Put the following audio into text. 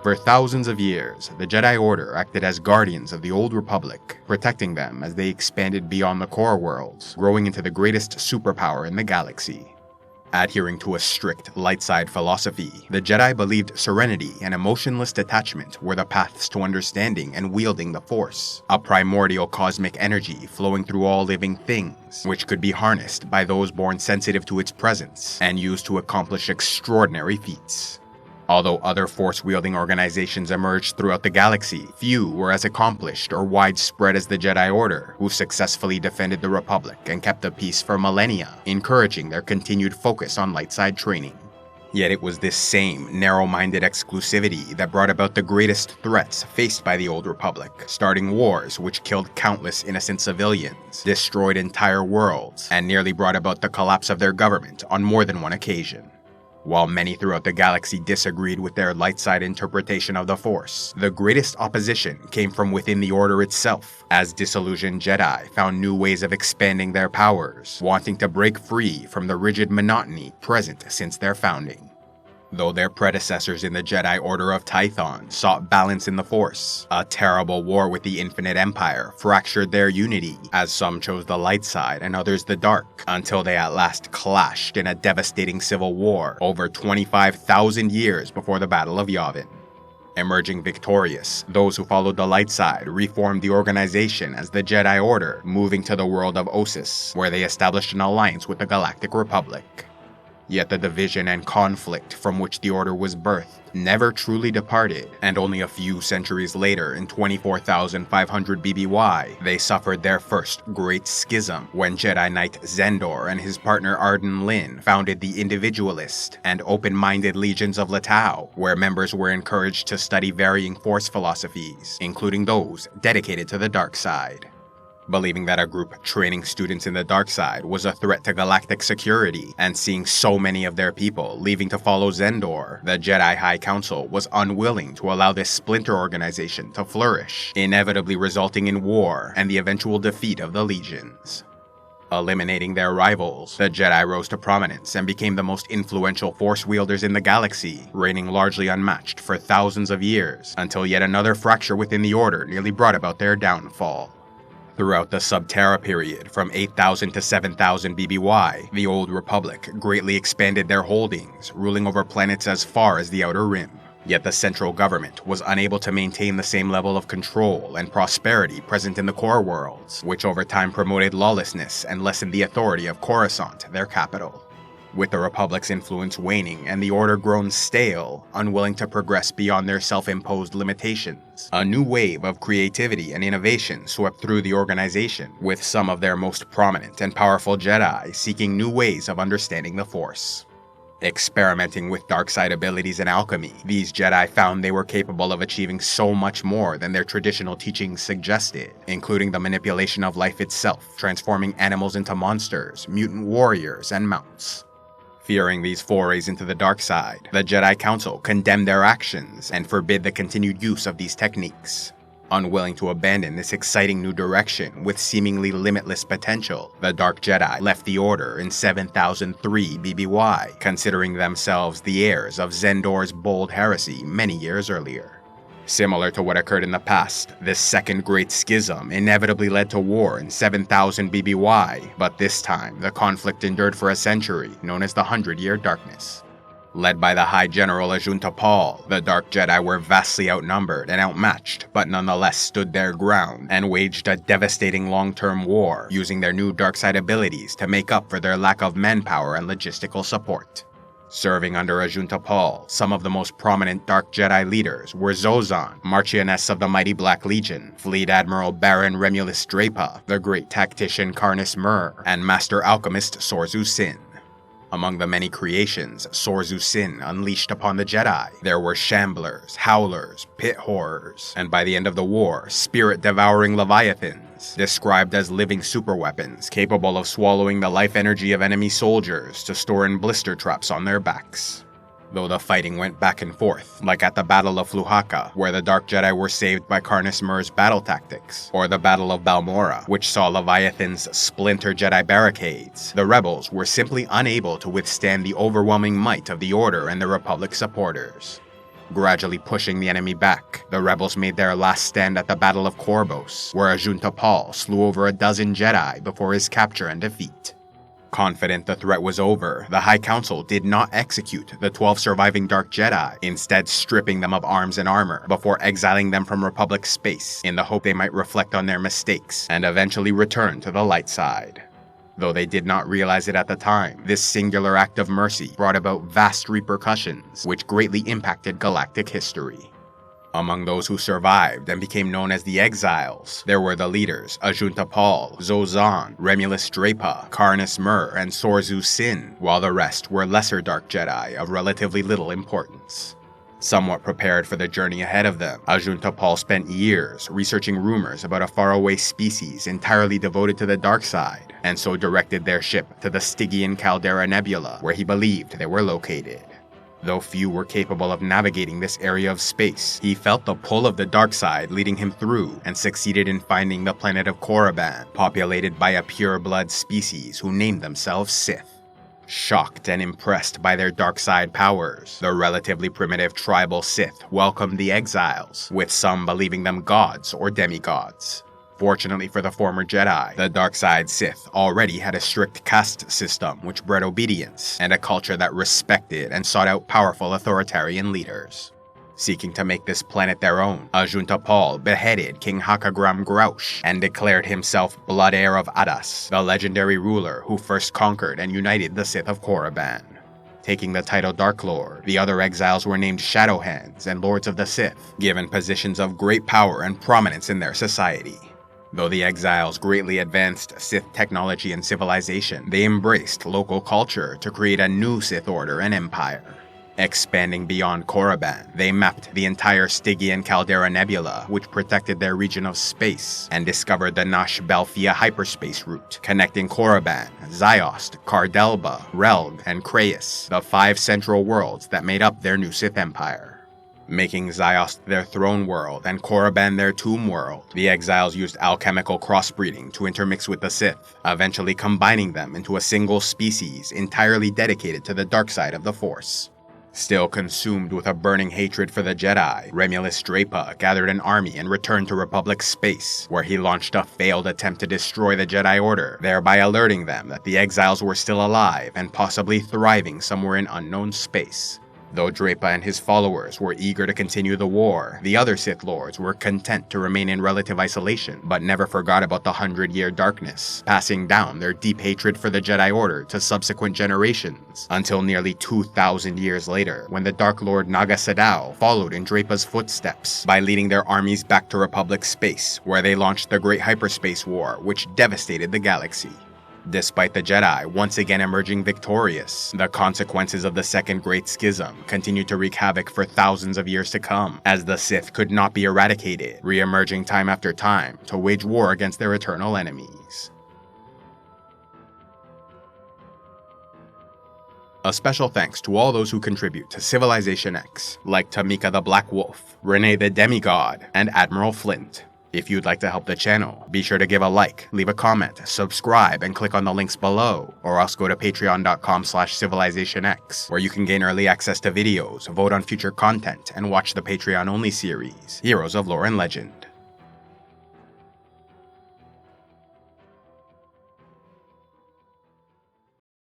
For thousands of years, the Jedi Order acted as guardians of the Old Republic, protecting them as they expanded beyond the core worlds, growing into the greatest superpower in the galaxy. Adhering to a strict light side philosophy, the Jedi believed serenity and emotionless detachment were the paths to understanding and wielding the Force, a primordial cosmic energy flowing through all living things, which could be harnessed by those born sensitive to its presence and used to accomplish extraordinary feats. Although other Force-wielding organizations emerged throughout the galaxy, few were as accomplished or widespread as the Jedi Order, who successfully defended the Republic and kept the peace for millennia, encouraging their continued focus on light side training. Yet it was this same narrow-minded exclusivity that brought about the greatest threats faced by the Old Republic, starting wars which killed countless innocent civilians, destroyed entire worlds, and nearly brought about the collapse of their government on more than one occasion. While many throughout the galaxy disagreed with their light side interpretation of the Force, the greatest opposition came from within the Order itself, as disillusioned Jedi found new ways of expanding their powers, wanting to break free from the rigid monotony present since their founding. Though their predecessors in the Jedi Order of Tython sought balance in the Force, a terrible war with the Infinite Empire fractured their unity, as some chose the light side and others the dark, until they at last clashed in a devastating civil war over 25,000 years before the Battle of Yavin. Emerging victorious, those who followed the light side reformed the organization as the Jedi Order, moving to the world of Ossus, where they established an alliance with the Galactic Republic. Yet the division and conflict from which the Order was birthed never truly departed, and only a few centuries later, in 24,500 BBY, they suffered their first Great Schism, when Jedi Knight Zendor and his partner Arden Lin founded the individualist and open-minded Legions of Latau, where members were encouraged to study varying Force philosophies, including those dedicated to the dark side. Believing that a group training students in the dark side was a threat to galactic security, and seeing so many of their people leaving to follow Zendor, the Jedi High Council was unwilling to allow this splinter organization to flourish, inevitably resulting in war and the eventual defeat of the Legions. Eliminating their rivals, the Jedi rose to prominence and became the most influential Force wielders in the galaxy, reigning largely unmatched for thousands of years, until yet another fracture within the Order nearly brought about their downfall. Throughout the Subterra period, from 8,000 to 7,000 BBY, the Old Republic greatly expanded their holdings, ruling over planets as far as the Outer Rim. Yet the central government was unable to maintain the same level of control and prosperity present in the core worlds, which over time promoted lawlessness and lessened the authority of Coruscant, their capital. With the Republic's influence waning and the Order grown stale, unwilling to progress beyond their self-imposed limitations, a new wave of creativity and innovation swept through the organization, with some of their most prominent and powerful Jedi seeking new ways of understanding the Force. Experimenting with dark side abilities and alchemy, these Jedi found they were capable of achieving so much more than their traditional teachings suggested, including the manipulation of life itself, transforming animals into monsters, mutant warriors, and mounts. Fearing these forays into the dark side, the Jedi Council condemned their actions and forbid the continued use of these techniques. Unwilling to abandon this exciting new direction with seemingly limitless potential, the Dark Jedi left the Order in 7003 BBY, considering themselves the heirs of Zendor's bold heresy many years earlier. Similar to what occurred in the past, this Second Great Schism inevitably led to war in 7000 BBY, but this time the conflict endured for a century, known as the 100-Year Darkness. Led by the High General Ajunta Pall, the Dark Jedi were vastly outnumbered and outmatched, but nonetheless stood their ground and waged a devastating long-term war, using their new dark side abilities to make up for their lack of manpower and logistical support. Serving under Ajunta Pall, some of the most prominent Dark Jedi leaders were Zozan, Marchioness of the Mighty Black Legion, Fleet Admiral Baron Remulus Drapa, the Great Tactician Karnus Mur, and Master Alchemist Sorzu Sin. Among the many creations Sorzu Sin unleashed upon the Jedi, there were Shamblers, Howlers, Pit Horrors, and by the end of the war, spirit-devouring Leviathans, described as living superweapons capable of swallowing the life energy of enemy soldiers to store in blister traps on their backs. Though the fighting went back and forth, like at the Battle of Fluhaka, where the Dark Jedi were saved by Karnus Mur's battle tactics, or the Battle of Balmora, which saw Leviathan's splinter Jedi barricades, the rebels were simply unable to withstand the overwhelming might of the Order and the Republic supporters. gradually pushing the enemy back. The rebels made their last stand at the Battle of Corvos, where Ajunta Pall slew over a dozen Jedi before his capture and defeat. Confident the threat was over, the High Council did not execute the 12 surviving Dark Jedi, instead stripping them of arms and armor before exiling them from Republic space in the hope they might reflect on their mistakes and eventually return to the light side. Though they did not realize it at the time, this singular act of mercy brought about vast repercussions, which greatly impacted galactic history. Among those who survived and became known as the Exiles, there were the leaders Ajunta Pall, Zozan, Remulus Drapa, Karnus Mur, and Sorzu Sin, while the rest were lesser Dark Jedi of relatively little importance. Somewhat prepared for the journey ahead of them, Ajunta Pall spent years researching rumors about a faraway species entirely devoted to the dark side, and so directed their ship to the Stygian Caldera Nebula, where he believed they were located. Though few were capable of navigating this area of space, he felt the pull of the dark side leading him through and succeeded in finding the planet of Korriban, populated by a pure-blood species who named themselves Sith. Shocked and impressed by their dark side powers, the relatively primitive tribal Sith welcomed the exiles, with some believing them gods or demigods. Fortunately for the former Jedi, the dark side Sith already had a strict caste system which bred obedience, and a culture that respected and sought out powerful authoritarian leaders. Seeking to make this planet their own, Ajunta Pall beheaded King Hakagram Grouch and declared himself blood heir of Adas, the legendary ruler who first conquered and united the Sith of Korriban. Taking the title Dark Lord, the other exiles were named Shadowhands and Lords of the Sith, given positions of great power and prominence in their society. Though the exiles greatly advanced Sith technology and civilization, they embraced local culture to create a new Sith Order and Empire. Expanding beyond Korriban, they mapped the entire Stygian Caldera Nebula, which protected their region of space, and discovered the Nash Belfia hyperspace route, connecting Korriban, Ziost, Cardelba, Relg, and Krayus, the 5 central worlds that made up their new Sith Empire. Making Ziost their throne world and Korriban their tomb world, the exiles used alchemical crossbreeding to intermix with the Sith, eventually combining them into a single species entirely dedicated to the dark side of the Force. Still consumed with a burning hatred for the Jedi, Remulus Drapa gathered an army and returned to Republic space, where he launched a failed attempt to destroy the Jedi Order, thereby alerting them that the exiles were still alive and possibly thriving somewhere in unknown space. Though Drapa and his followers were eager to continue the war, the other Sith Lords were content to remain in relative isolation, but never forgot about the 100-year darkness, passing down their deep hatred for the Jedi Order to subsequent generations, until nearly 2,000 years later, when the Dark Lord Naga Sadow followed in Drapa's footsteps by leading their armies back to Republic space, where they launched the Great Hyperspace War, which devastated the galaxy. Despite the Jedi once again emerging victorious, the consequences of the Second Great Schism continued to wreak havoc for thousands of years to come, as the Sith could not be eradicated, re-emerging time after time to wage war against their eternal enemies. A special thanks to all those who contribute to Civilization X, like Tamika the Black Wolf, Renee the Demigod, and Admiral Flint. If you'd like to help the channel, be sure to give a like, leave a comment, subscribe, and click on the links below, or else go to patreon.com/civilizationx, where you can gain early access to videos, vote on future content, and watch the Patreon-only series, Heroes of Lore and Legend.